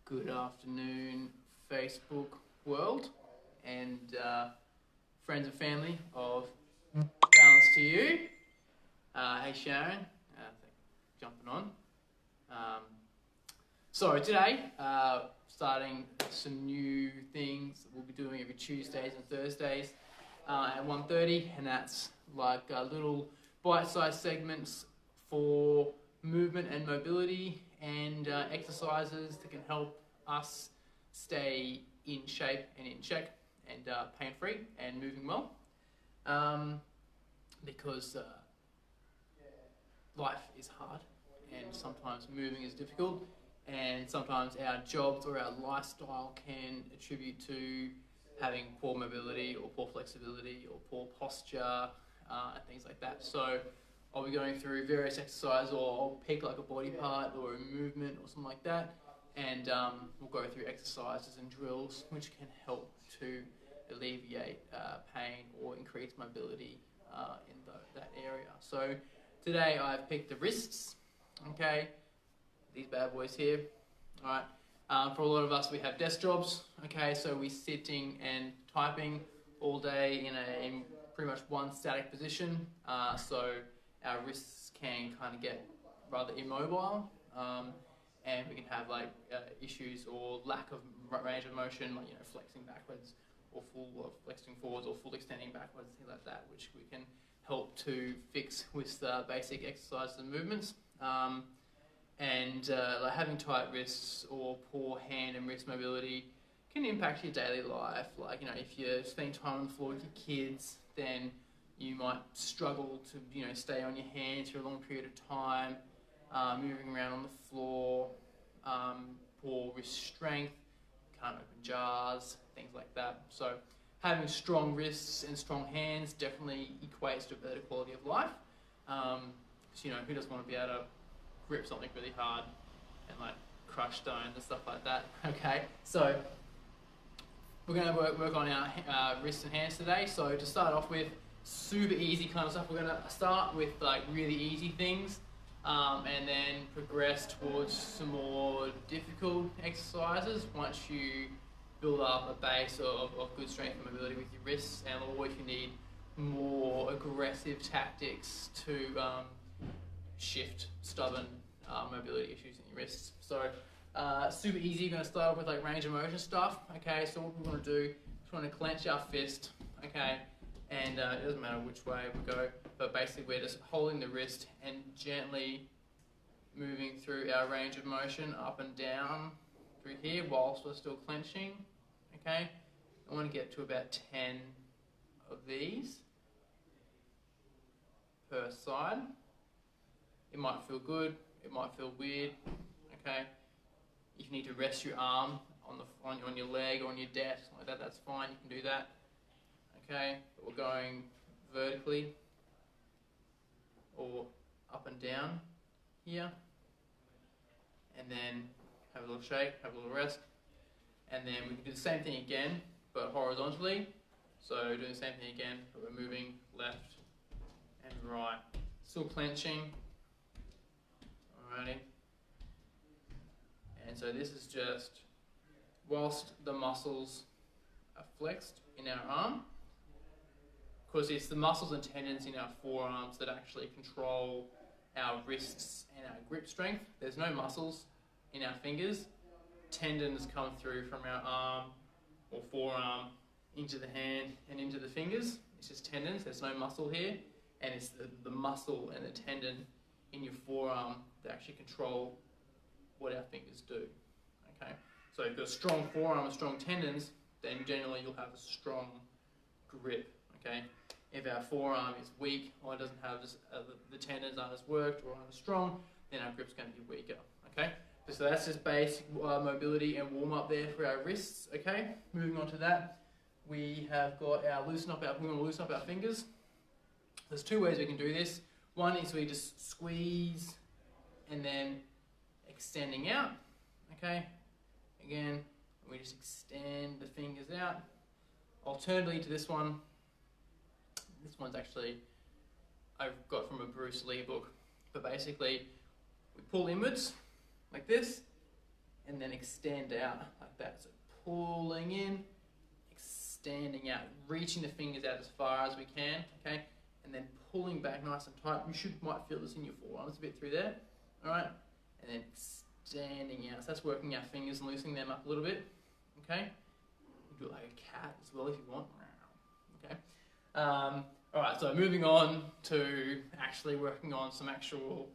Good afternoon, Facebook world and friends and family of Balance to You. Hey Sharon, thanks for jumping on. So today, starting some new things that we'll be doing every Tuesdays and Thursdays at 1:30, and that's like little bite-sized segments for movement and mobility and exercises that can help us stay in shape and in check and pain-free and moving well, because life is hard and sometimes moving is difficult, and sometimes our jobs or our lifestyle can attribute to having poor mobility or poor flexibility or poor posture and things like that. So I'll be going through various exercises, or I'll pick like a body part or a movement or something like that, and we'll go through exercises and drills which can help to alleviate pain or increase mobility in that area. So today I've picked the wrists, okay, these bad boys here. All right. For a lot of us, we have desk jobs, okay, so we're sitting and typing all day in pretty much one static position, so our wrists can kind of get rather immobile, and we can have like issues or lack of range of motion, like flexing backwards or flexing forwards or full extending backwards, things like that, which we can help to fix with basic exercises and movements. Like having tight wrists or poor hand and wrist mobility can impact your daily life. Like, if you're spending time on the floor with your kids, then you might struggle to, stay on your hands for a long period of time, moving around on the floor, poor wrist strength, can't open jars, things like that. So having strong wrists and strong hands definitely equates to a better quality of life. Because, who doesn't want to be able to grip something really hard and like crush stones and stuff like that? Okay, so we're going to work on our wrists and hands today. So to start off with, super easy kind of stuff. We're going to start with like really easy things, and then progress towards some more difficult exercises once you build up a base of good strength and mobility with your wrists, or if you need more aggressive tactics to shift stubborn mobility issues in your wrists. So super easy. You're going to start off with like range of motion stuff. Okay, so what we want to do is we want to clench our fist. Okay, and it doesn't matter which way we go, but basically we're just holding the wrist and gently moving through our range of motion up and down through here whilst we're still clenching. Okay, I want to get to about 10 of these per side. It might feel good, it might feel weird. Okay, if you need to rest your arm on your leg or on your desk like that, that's fine, you can do that. Okay, but we're going vertically or up and down here, and then have a little shake, have a little rest, and then we can do the same thing again but horizontally. So doing the same thing again, but we're moving left and right, still clenching. Alrighty, and so this is just whilst the muscles are flexed in our arm. Of course, it's the muscles and tendons in our forearms that actually control our wrists and our grip strength. There's no muscles in our fingers. Tendons come through from our arm or forearm into the hand and into the fingers. It's just tendons, there's no muscle here, and it's the muscle and the tendon in your forearm that actually control what our fingers do. Okay, so if you've got a strong forearm and strong tendons, then generally you'll have a strong grip. Okay, if our forearm is weak or it doesn't have the tendons aren't as worked or aren't as strong, then our grip's going to be weaker. Okay, so that's just basic mobility and warm up there for our wrists. Okay, moving on to that, we have got we want to loosen up our fingers. There's two ways we can do this. One is we just squeeze and then extending out. Okay, again, we just extend the fingers out. Alternatively to this one, this one's actually I've got from a Bruce Lee book, but basically we pull inwards like this, and then extend out like that. So pulling in, extending out, reaching the fingers out as far as we can, okay? And then pulling back nice and tight. You might feel this in your forearms a bit through there, all right? And then extending out. So that's working our fingers and loosening them up a little bit, okay? You do it like a cat as well if you want, okay? All right, so moving on to actually working on some actual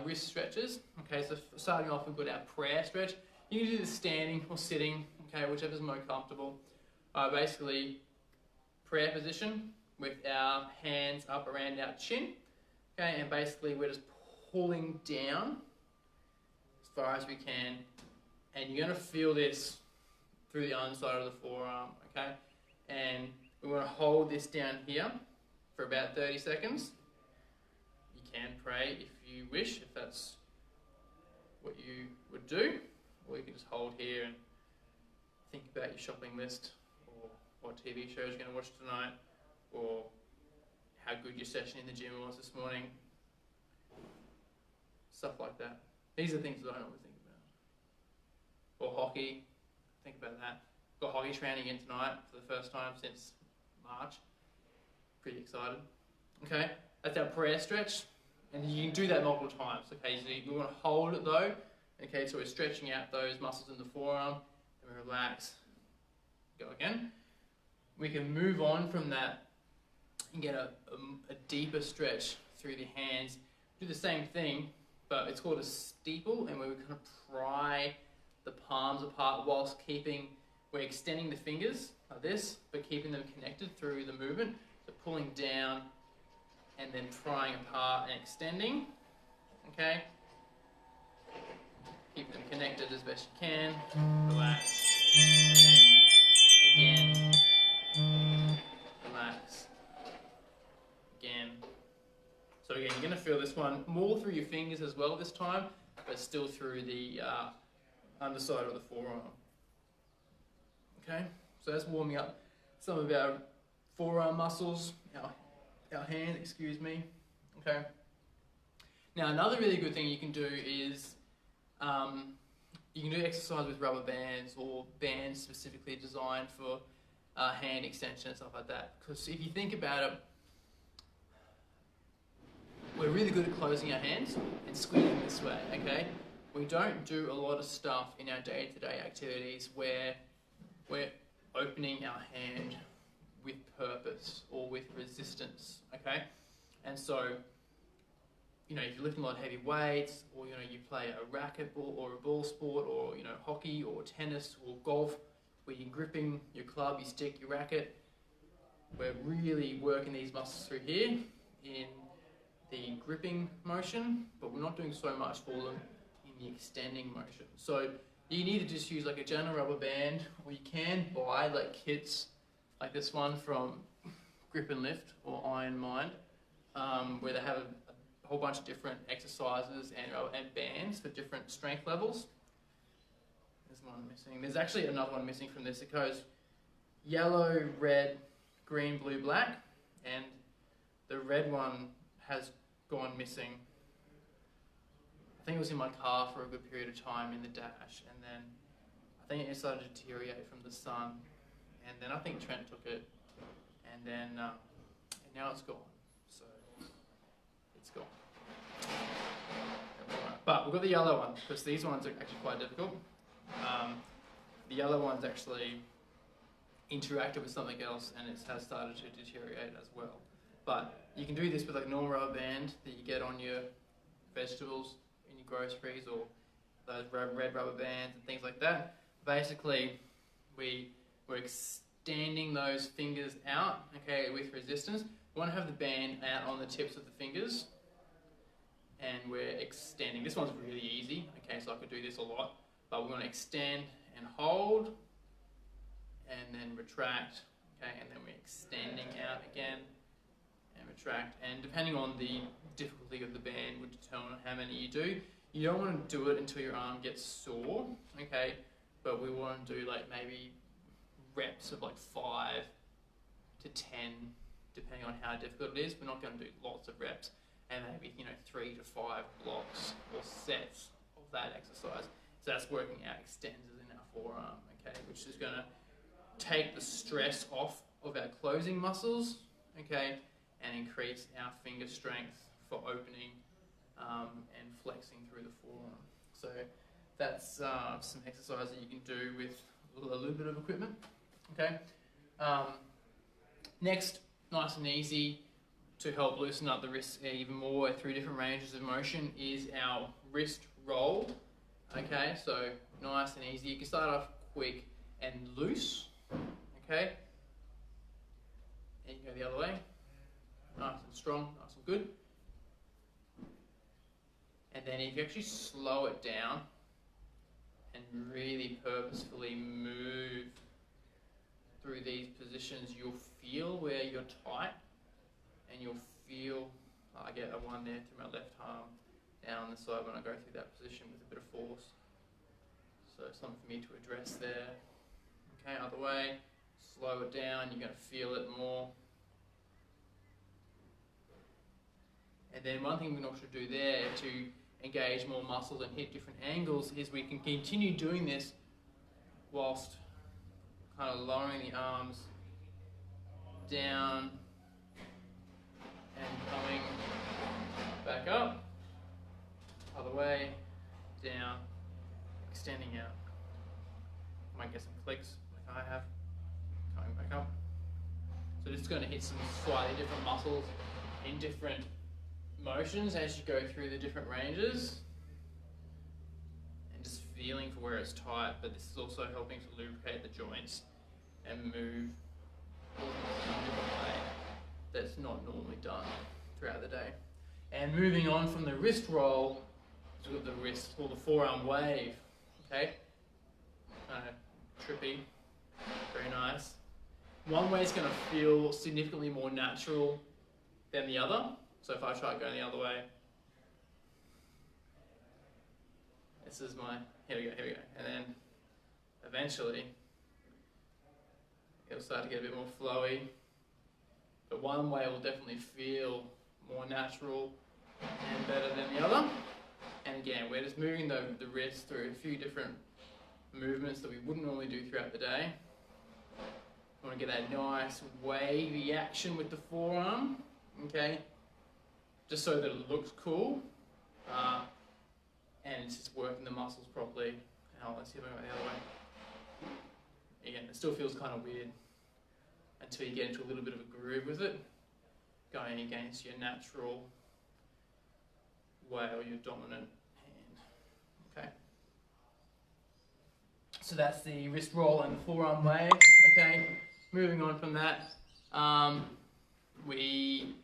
wrist stretches. Okay, so starting off, we've got our prayer stretch. You can do this standing or sitting, okay, whichever's more comfortable. Basically, prayer position with our hands up around our chin, okay, and basically we're just pulling down as far as we can, and you're going to feel this through the underside of the forearm, okay, and we want to hold this down here for about 30 seconds. You can pray if you wish, if that's what you would do, or you can just hold here and think about your shopping list, or what TV show you're going to watch tonight, or how good your session in the gym was this morning. Stuff like that. These are things that I normally think about. Or hockey, think about that. Got hockey training in tonight for the first time since March. Pretty excited. Okay, that's our prayer stretch. And you can do that multiple times. Okay, so we want to hold it though. Okay, so we're stretching out those muscles in the forearm, and we relax. Go again. We can move on from that and get a deeper stretch through the hands. Do the same thing, but it's called a steeple, and where we kind of pry the palms apart whilst we're extending the fingers like this, but keeping them connected through the movement. So pulling down and then prying apart and extending, okay? Keep them connected as best you can. Relax. And then again. Relax. Again. So again, you're going to feel this one more through your fingers as well this time, but still through the underside of the forearm. Okay, so that's warming up some of our forearm muscles, our hand, excuse me. Okay. Now another really good thing you can do is you can do exercise with rubber bands or bands specifically designed for hand extension and stuff like that. Because if you think about it, we're really good at closing our hands and squeezing this way, okay? We don't do a lot of stuff in our day-to-day activities where we're opening our hand with purpose or with resistance, okay? And so, you know, if you're lifting a lot of heavy weights, or, you know, you play a racquetball or a ball sport, or, you know, hockey or tennis or golf, where you're gripping your club, your stick, your racket, we're really working these muscles through here in the gripping motion, but we're not doing so much for them in the extending motion. So you need to just use like a general rubber band, or you can buy like kits like this one from Grip and Lift or Iron Mind, where they have a whole bunch of different exercises and bands for different strength levels. There's one missing. There's actually another one missing from this. It goes yellow, red, green, blue, black, and the red one has gone missing. I think it was in my car for a good period of time in the dash, and then I think it started to deteriorate from the sun, and then I think Trent took it, and then and now it's gone. So it's gone. But we've got the yellow one, because these ones are actually quite difficult. The yellow one's actually interacted with something else, and it has started to deteriorate as well. But you can do this with like a normal rubber band that you get on your vegetables in your groceries, or those red rubber bands and things like that. Basically, we're extending those fingers out, okay, with resistance. We want to have the band out on the tips of the fingers, and we're extending. This one's really easy, okay, so I could do this a lot, but we're going to extend and hold, and then retract, okay, and then we're extending out again, and retract, and depending on the difficulty of the band would determine how many you do. You don't want to do it until your arm gets sore, okay, but we want to do like maybe reps of like 5 to 10, depending on how difficult it is. We're not going to do lots of reps, and maybe, you know, 3 to 5 blocks or sets of that exercise. So that's working our extensors in our forearm, okay, which is going to take the stress off of our closing muscles, okay, and increase our finger strength for opening and flexing through the forearm. So that's some exercise that you can do with a little bit of equipment, okay. Next, nice and easy to help loosen up the wrist even more through different ranges of motion is our wrist roll. Okay, so nice and easy. You can start off quick and loose. Okay, and you go the other way. Nice and strong, nice and good. And then if you actually slow it down and really purposefully move through these positions, you'll feel where you're tight, and you'll feel, I get a one there through my left arm down the side when I go through that position with a bit of force. So something for me to address there. Okay, other way, slow it down, you're going to feel it more. And then one thing we can also do there to engage more muscles and hit different angles is we can continue doing this whilst kind of lowering the arms down and coming back up, other way, down, extending out. Might get some clicks like I have, coming back up. So this is going to hit some slightly different muscles in different motions as you go through the different ranges, and just feeling for where it's tight, but this is also helping to lubricate the joints and move in a different way that's not normally done throughout the day. And moving on from the wrist roll to the wrist or the forearm wave, okay? Trippy, very nice. One way is going to feel significantly more natural than the other. So if I try going the other way, this is my, here we go, and then eventually it'll start to get a bit more flowy, but one way will definitely feel more natural and better than the other. And again, we're just moving the wrist through a few different movements that we wouldn't normally do throughout the day. We want to get that nice wavy action with the forearm, okay? Just so that it looks cool, and it's just working the muscles properly. Now let's see if I go the other way. Again, it still feels kind of weird until you get into a little bit of a groove with it, going against your natural way or your dominant hand. Okay. So that's the wrist roll and the forearm wave. Okay. Moving on from that, we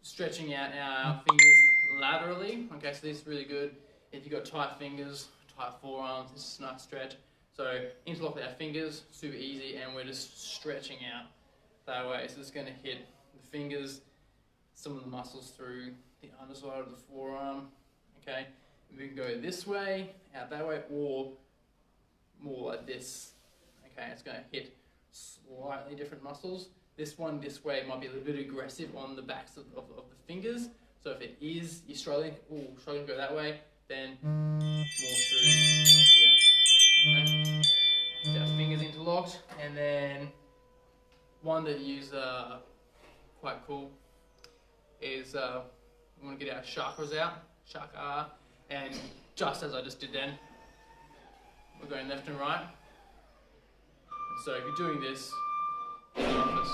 stretching out our fingers laterally. Okay, so this is really good. If you've got tight fingers, tight forearms, this is a nice stretch. So interlock our fingers, super easy, and we're just stretching out that way. So it's going to hit the fingers, some of the muscles through the underside of the forearm. Okay, and we can go this way, out that way, or more like this. Okay, it's going to hit slightly different muscles. This one, this way, might be a little bit aggressive on the backs of the fingers. So if it is, you're struggling to go that way, then more through here. Okay. So our fingers interlocked, and then one that is quite cool is we want to get our chakras out, chakra, and just as I just did then, we're going left and right. So if you're doing this in the office,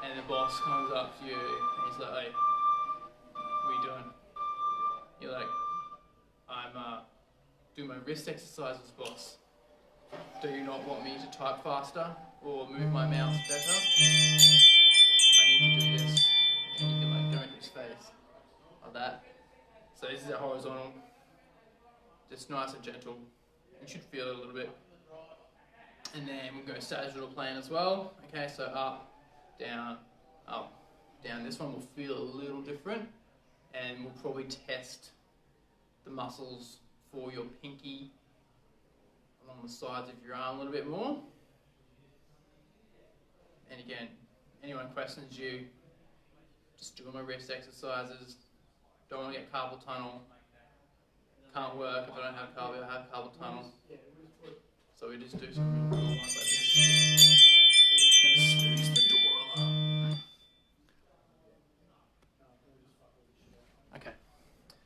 and the boss comes up to you, and he's like, "Hey, what are you doing?" You're like, "I'm doing my wrist exercises, boss. Do you not want me to type faster or move my mouse better? I need to do this." And you can like go into his face like that. So this is a horizontal, just nice and gentle. You should feel it a little bit. And then we'll go sagittal plane as well. Okay, so up, down, down. This one will feel a little different, and we'll probably test the muscles for your pinky along the sides of your arm a little bit more. And again, anyone questions you, just doing my wrist exercises, don't want to get carpal tunnel, Can't work if I don't have carpal. I have carpal tunnel. So we just do some real cool ones like this. Just gonna spooge the door alarm. Okay.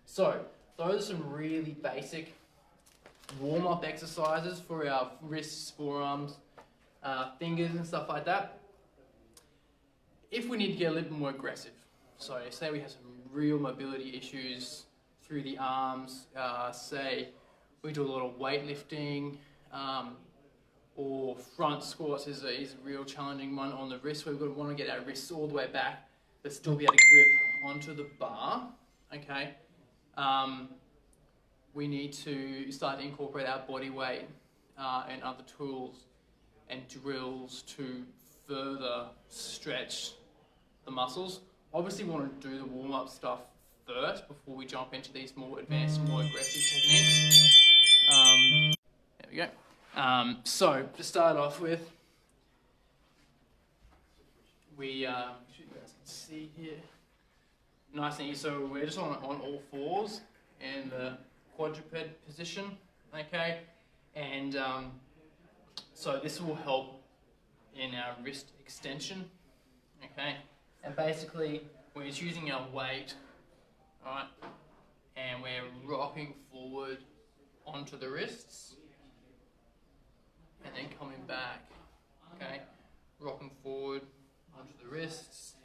So those are some really basic warm-up exercises for our wrists, forearms, fingers and stuff like that. If we need to get a little bit more aggressive, so say we have some real mobility issues through the arms, say we do a lot of weightlifting, or front squats is a real challenging one on the wrist. We're going to want to get our wrists all the way back but still be able to grip onto the bar, okay? We need to start to incorporate our body weight and other tools and drills to further stretch the muscles. Obviously we want to do the warm-up stuff first before we jump into these more advanced, more aggressive techniques. There we go. So to start off with, we, you guys can see here, nice and easy. So we're just on all fours in the quadruped position, okay? And so this will help in our wrist extension, okay? And basically, we're just using our weight, alright? And we're rocking forward onto the wrists, and then coming back, okay? Rocking forward onto the wrists,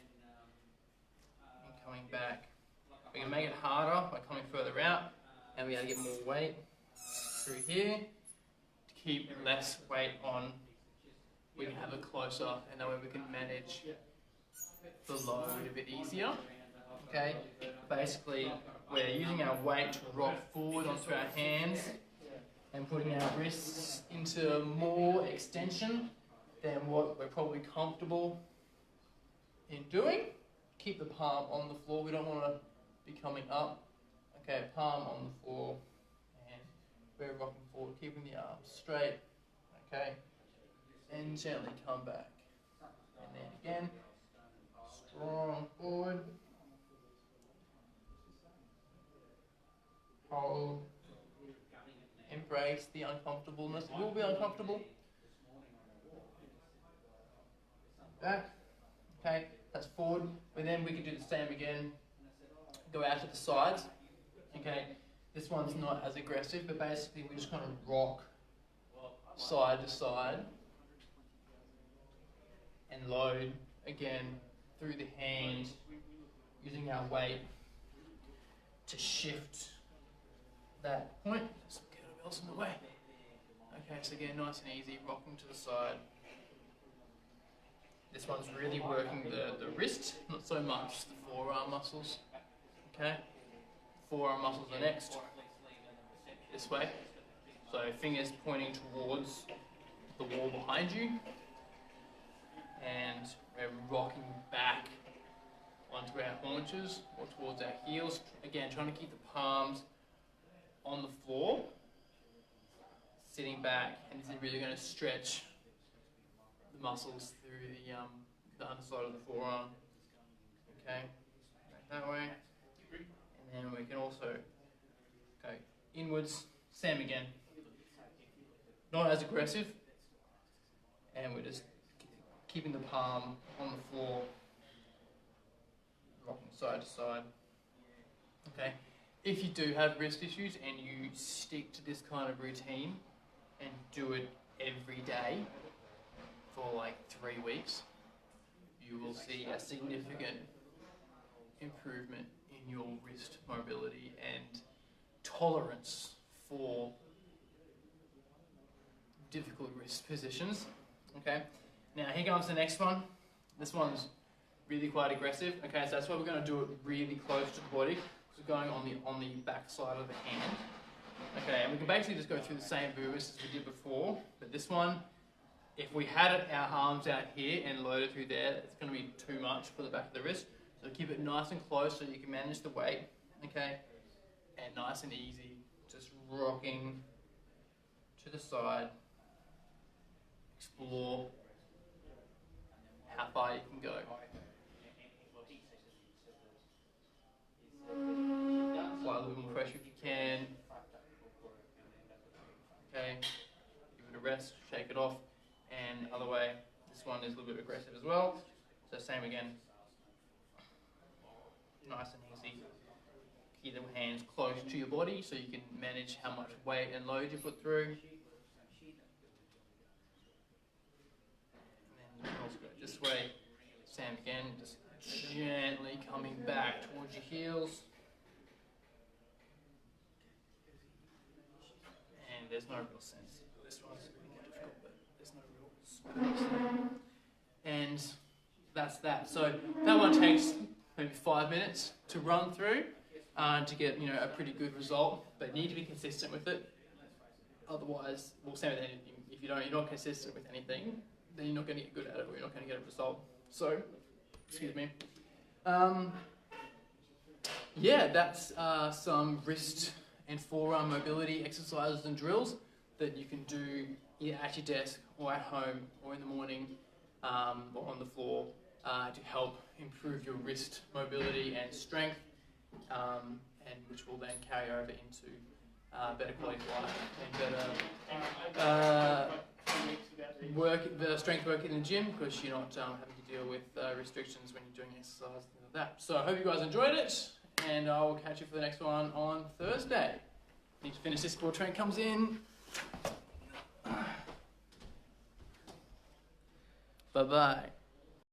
and coming back. We can make it harder by coming further out, and we gotta get more weight through here to keep less weight on. We can have it closer, and that way we can manage the load a bit easier. Okay, basically we're using our weight to rock forward onto our hands and putting our wrists into more extension than what we're probably comfortable in doing. Keep the palm on the floor. We don't want to be coming up. Okay, palm on the floor, and we're rocking forward, keeping the arms straight. Okay, and gently come back, and then again, strong forward. Hold. Embrace the uncomfortableness. It will be uncomfortable. Back. Okay, that's forward. But then we can do the same again. Go out to the sides. Okay, this one's not as aggressive, but basically we just kind of rock side to side and load again through the hand, using our weight to shift that point. Some kettlebells in the way. Okay, so again, nice and easy, rocking to the side. This one's really working the wrist, not so much the forearm muscles. Okay, forearm muscles are next, this way. So fingers pointing towards the wall behind you, and we're rocking back onto our haunches or towards our heels. Again, trying to keep the palms on the floor, sitting back, and this is really going to stretch the muscles through the underside of the forearm. Okay, that way. And then we can also go inwards, same again. Not as aggressive, and we're just keeping the palm on the floor, rocking side to side. Okay, if you do have wrist issues and you stick to this kind of routine and do it every day for like 3 weeks, you will see a significant improvement in your wrist mobility and tolerance for difficult wrist positions. Okay, now here comes the next one. This one's really quite aggressive. Okay, so that's why we're going to do it really close to the body. So going on the back side of the hand. Okay, and we can basically just go through the same movements as we did before, but this one, if we had our arms out here and loaded through there, it's going to be too much for the back of the wrist. So keep it nice and close so you can manage the weight, okay? And nice and easy, just rocking to the side. Explore how far you can go. Apply a little more pressure if you can. way, give it a rest, shake it off, and other way. This one is a little bit aggressive as well. So same again, nice and easy. Keep the hands close to your body so you can manage how much weight and load you put through. And then you can also go this way. Same again, just gently coming back towards your heels. And there's no real sense. This one's a bit more difficult, but there's no real sense. And that's that. So that one takes maybe 5 minutes to run through to get a pretty good result. But you need to be consistent with it. Otherwise, we'll say with anything, if you're not consistent with anything, then you're not going to get good at it, or you're not going to get a result. So, excuse me. Yeah, that's some wrist and forearm mobility exercises and drills that you can do either at your desk or at home or in the morning or on the floor to help improve your wrist mobility and strength, and which will then carry over into better quality of life and better the strength work in the gym, because you're not having to deal with restrictions when you're doing exercise and things like that. So I hope you guys enjoyed it, and I will catch you for the next one on Thursday. Need to finish this before train comes in. Bye-bye.